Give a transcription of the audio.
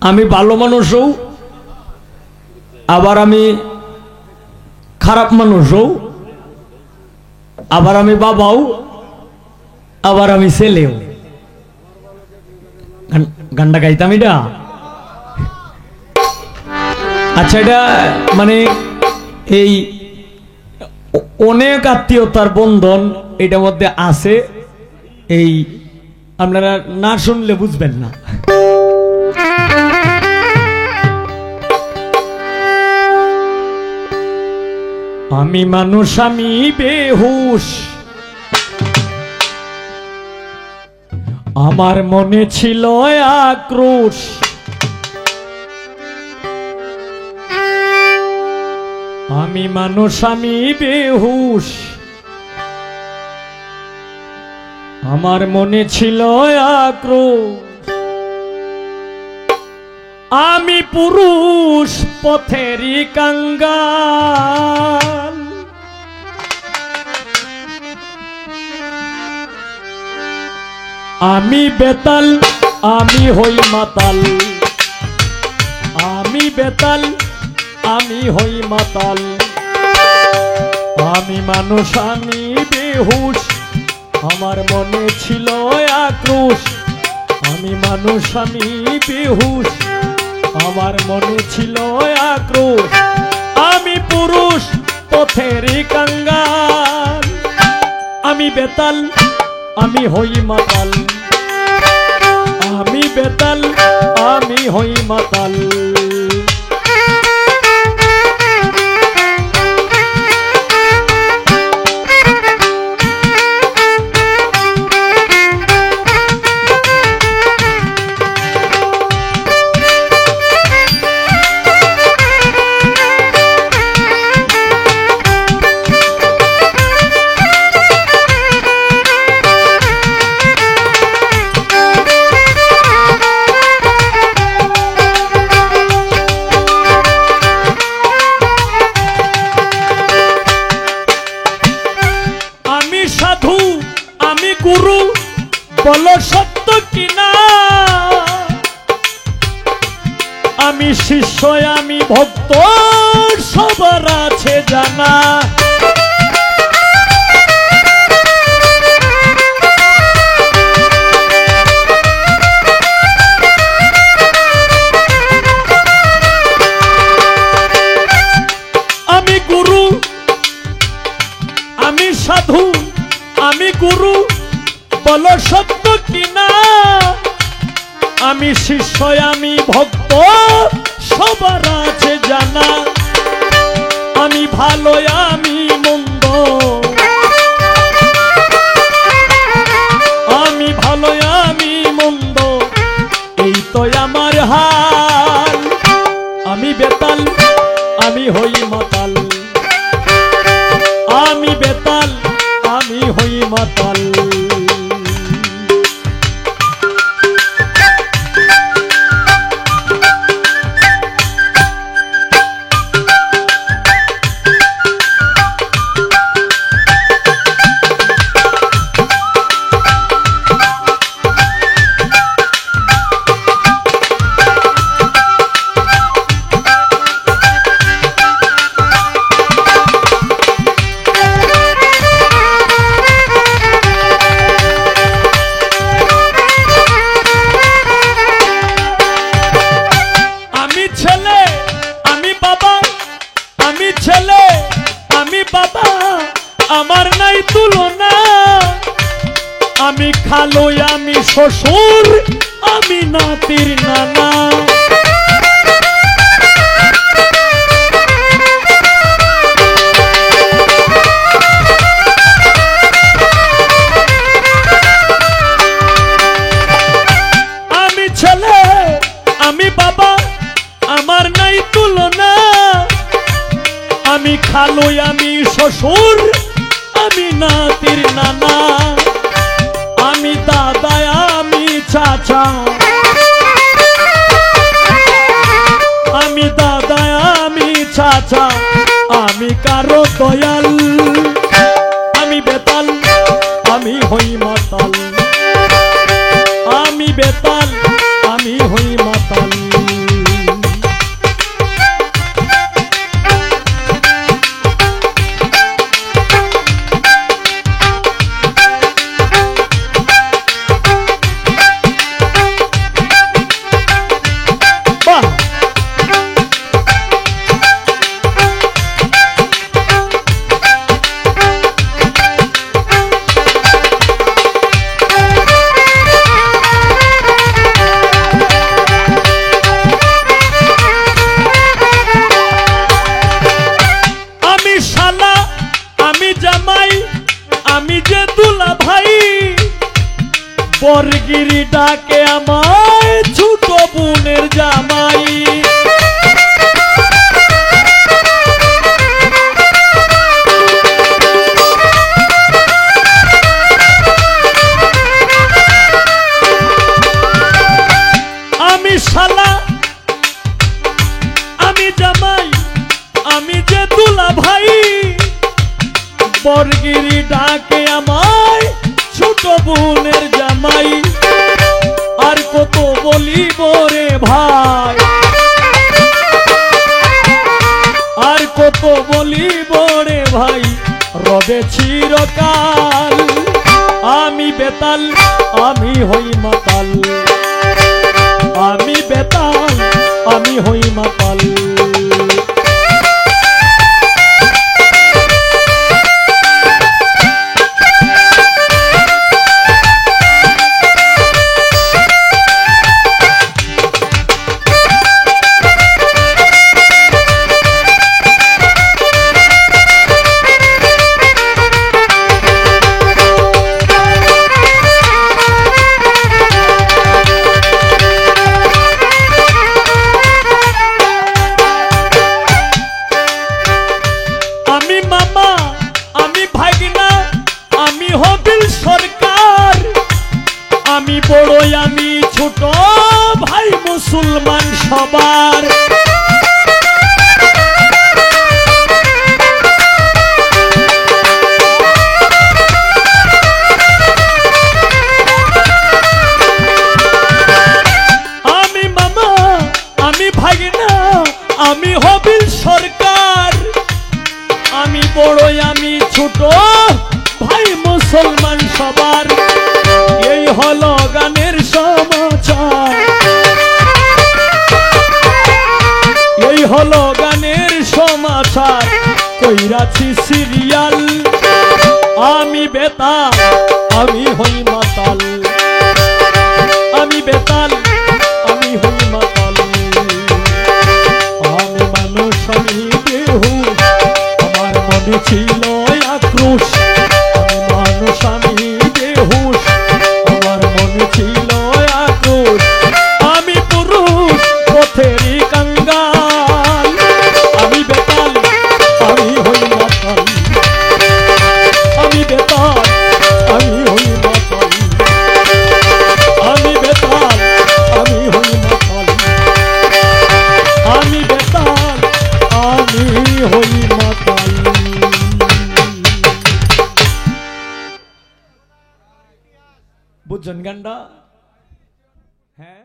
আমি ভালো মানুষও, আবার আমি খারাপ মানুষও, আবার আমি বাবাও, আবার আমি ছেলেও। গানটা গাইতাম এটা। আচ্ছা, এটা মানে এই অনেক আত্মীয়তার বন্ধন এটার মধ্যে আছে। এই আপনারা না শুনলে বুঝবেন না। আমি মানুষ, আমি বেহুশ, আমার মনে ছিল আক্রোশ। আমি মানুষ, আমি বেহুশ, আমার মনে ছিল আক্রোশ। আমি পুরুষ পথেরই কাঙ্গাল, আমি বেতাল, আমি হই মাতাল, আমি বেতাল, আমি হই মাতাল। আমি মানুষ, আমি বেহুশ, আমার মনে ছিল আক্রোশ। আমি মানুষ, আমি বেহুশ, আমার মনে ছিল আক্রোশ। আমি পুরুষ পথেরই কাঙ্গাল, আমি বেতাল, আমি হই মাতাল, আমি বেতাল, আমি হই মাতাল। গুরু বলো সত্য কিনা, আমি শিষ্য, আমি ভক্ত, সবার আছে জানা। আমি গুরু, আমি সাধু, আমি গুরু বলো সত্য কিনা, আমি শিষ্য, আমি ভক্ত, সবার আছে জানা। আমি ভালো, আমি মন্দ, আমি ভালো, আমি মন্দ, এই তো আমার হাল। আমি বেতাল, আমি হই মাতাল, আমি বেতাল, আমি হই মাতাল। ছেলে, আমি বাবা, আমার নাই তুলনা। আমি খালো, আমি শ্বশুর, আমি নাতির নানা। আমি ছেলে, আমি বাবা, আমার নাই তুলনা। আমি খালো, আমি শ্বশুর, আমি নাতির নানা। আমি দাদা, আমি চাচা, আমি দাদা, আমি চাচা, আমি কারো দয়াল। আমি বেতাল, আমি হই মাতাল, আমি বেতাল, আমি হই মাতাল। বরগিরি ডাকে আমায় ছোট বোনের জামাই। আমি শালা আমি জামাই আমি যে দুলা ভাই, বরগিরি ডাকে আমায় ছোট বোনের জামাই। আর কত বলিব রে ভাই, আর কত বলিব রে ভাই, রবে চিরকাল। আমি বেতাল আমি হই মাতাল, আমি বেতাল আমি হই মাতাল। আমি বড়ই আমি ছোট ভাই মুসলমান সবার। আমি মামা আমি ভাগিনা আমি হবিল সরকার। আমি বড়ই আমি ছোট ভাই মুসলমান সবার। এই হলো গানের সমাচার, এই হলো গানের সমাচার। কইরাছি সিরিয়াল আমি বেতাল আমি হই মাতাল, আমি বেতাল আমি হই মাতাল। আমি মানুষ আমি বেহুশ, আমার মনে ছিল আক্রোশ। আমি মানুষ আমি বেহুশ, আমার মনে ছিল আক্রোশ। আমি পুরুষ পথেরই কাঙ্গাল, আমি বেতাল আমি হই মাতাল, আমি বেতাল আমি হই মাতাল, আমি বেতাল আমি হই মাতাল, আমি বেতাল আমি হই মাতাল। বুঝছেন গানটা? হ্যাঁ।